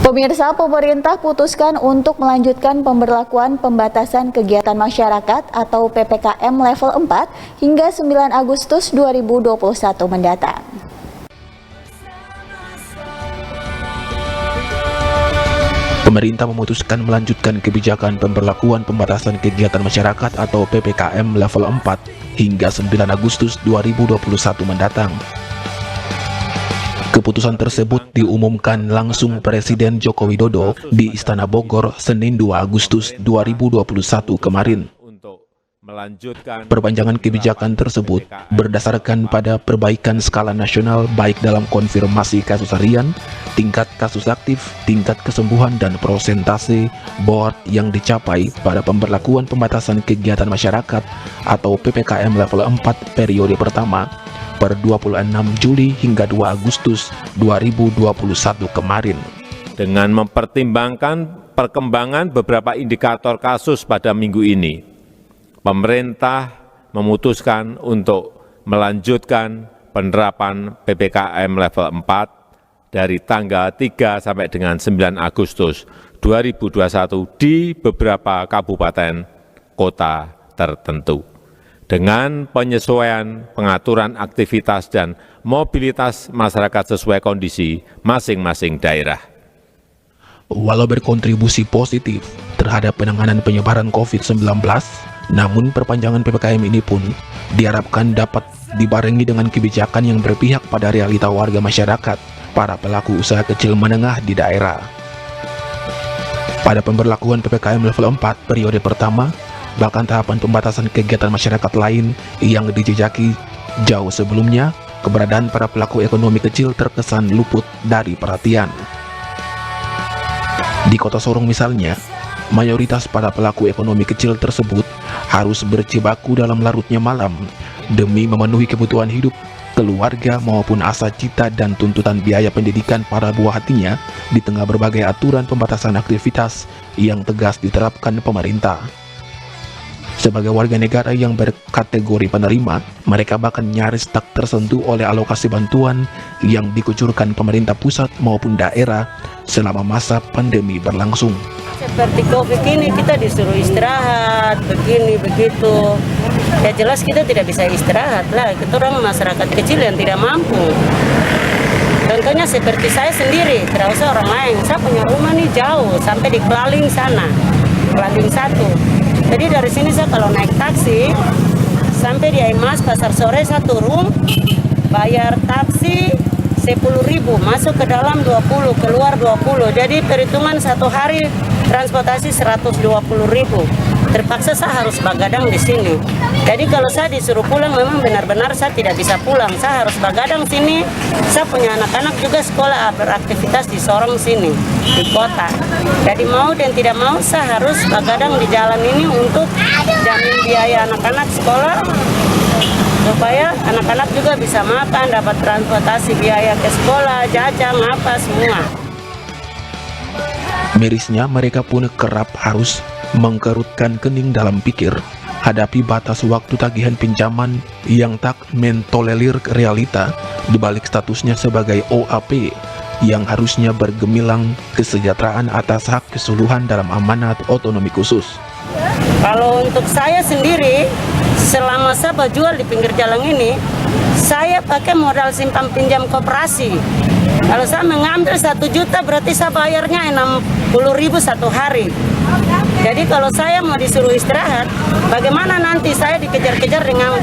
Pemirsa, pemerintah putuskan untuk melanjutkan pemberlakuan pembatasan kegiatan masyarakat atau PPKM level 4 hingga 9 Agustus 2021 mendatang. Pemerintah memutuskan melanjutkan kebijakan pemberlakuan pembatasan kegiatan masyarakat atau PPKM level 4 hingga 9 Agustus 2021 mendatang. Keputusan tersebut diumumkan langsung Presiden Joko Widodo di Istana Bogor Senin 2 Agustus 2021 kemarin. Perpanjangan kebijakan tersebut berdasarkan pada perbaikan skala nasional baik dalam konfirmasi kasus harian, tingkat kasus aktif, tingkat kesembuhan, dan persentase BOR yang dicapai pada pemberlakuan pembatasan kegiatan masyarakat atau PPKM level 4 periode pertama per 26 Juli hingga 2 Agustus 2021 kemarin. Dengan mempertimbangkan perkembangan beberapa indikator kasus pada minggu ini, pemerintah memutuskan untuk melanjutkan penerapan PPKM level 4 dari tanggal 3 sampai dengan 9 Agustus 2021 di beberapa kabupaten kota tertentu, dengan penyesuaian pengaturan aktivitas dan mobilitas masyarakat sesuai kondisi masing-masing daerah. Walau berkontribusi positif terhadap penanganan penyebaran COVID-19, namun perpanjangan PPKM ini pun diharapkan dapat dibarengi dengan kebijakan yang berpihak pada realita warga masyarakat, para pelaku usaha kecil menengah di daerah. Pada pemberlakuan PPKM level 4 periode pertama, bahkan tahapan pembatasan kegiatan masyarakat lain yang dijejaki jauh sebelumnya, keberadaan para pelaku ekonomi kecil terkesan luput dari perhatian. Di Kota Sorong misalnya, mayoritas para pelaku ekonomi kecil tersebut harus berjibaku dalam larutnya malam demi memenuhi kebutuhan hidup keluarga maupun asa cita dan tuntutan biaya pendidikan para buah hatinya di tengah berbagai aturan pembatasan aktivitas yang tegas diterapkan pemerintah. Sebagai warga negara yang berkategori penerima, mereka bahkan nyaris tak tersentuh oleh alokasi bantuan yang dikucurkan pemerintah pusat maupun daerah selama masa pandemi berlangsung. Seperti COVID ini kita disuruh istirahat, begini, begitu. Ya jelas kita tidak bisa istirahat lah, kita orang masyarakat kecil yang tidak mampu. Contohnya seperti saya sendiri, tidak usah orang lain. Saya punya rumah nih jauh, sampai di Kelaling sana, Kelaling 1. Jadi dari sini saya kalau naik taksi, sampai di Aimas, Pasar Sore saya turun, bayar taksi 10.000, masuk ke dalam 20, keluar 20. Jadi perhitungan satu hari transportasi 120.000. Terpaksa saya harus begadang di sini. Jadi kalau saya disuruh pulang memang benar-benar saya tidak bisa pulang. Saya harus begadang sini. Saya punya anak-anak juga sekolah beraktivitas di Sorong sini, di kota. Jadi mau dan tidak mau saya harus begadang di jalan ini untuk jamin biaya anak-anak sekolah, supaya anak-anak juga bisa makan, dapat transportasi biaya ke sekolah, jajan, apa semua. Mirisnya mereka pun kerap harus mengkerutkan kening dalam pikir hadapi batas waktu tagihan pinjaman yang tak mentolerir realita dibalik statusnya sebagai OAP yang harusnya bergemilang kesejahteraan atas hak keseluruhan dalam amanat otonomi khusus. Kalau untuk saya sendiri, selama saya berjual di pinggir jalan ini, saya pakai modal simpan pinjam koperasi. Kalau saya mengambil 1 juta berarti saya bayarnya 60.000 satu hari. Jadi kalau saya mau disuruh istirahat, bagaimana nanti saya dikejar-kejar dengan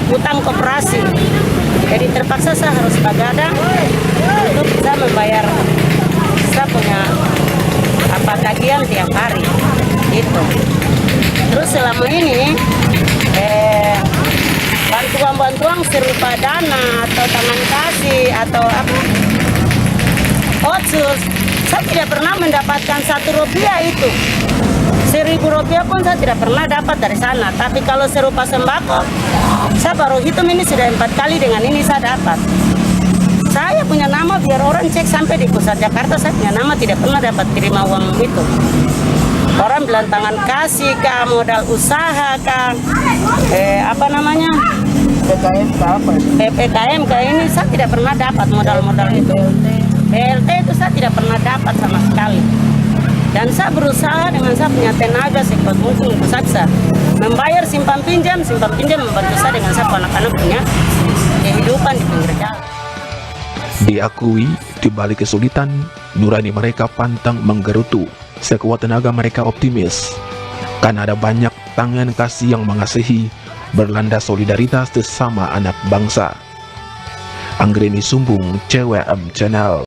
utang koperasi. Jadi terpaksa saya harus begadang untuk bisa membayar saya punya tagihan tiap hari. Gitu. Terus selama ini bantuan-bantuan serupa dana atau tangan kasih atau otsus, saya tidak pernah mendapatkan Rp1 itu. Rp1.000 pun saya tidak pernah dapat dari sana. Tapi kalau serupa sembako, saya baru hitung ini sudah 4 kali dengan ini saya dapat. Saya punya nama biar orang cek sampai di pusat Jakarta, saya punya nama tidak pernah dapat terima uang itu. Orang bilang tangan kasih kah, modal usaha kah, PPKM kah ini saya tidak pernah dapat modal-modal itu. BLT itu saya tidak pernah dapat sama sekali. Dan saya berusaha dengan saya punya tenaga sekuat mungkin untuk saya bisa membayar simpan pinjam membantu saya dengan saya anak-anak punya kehidupan di pinggir jalan. Diakui di balik kesulitan, nurani mereka pantang menggerutu. Sekuat tenaga mereka optimis, karena ada banyak tangan kasih yang mengasihi, berlandas solidaritas sesama anak bangsa. Anggreni Sumbung, CWM Channel.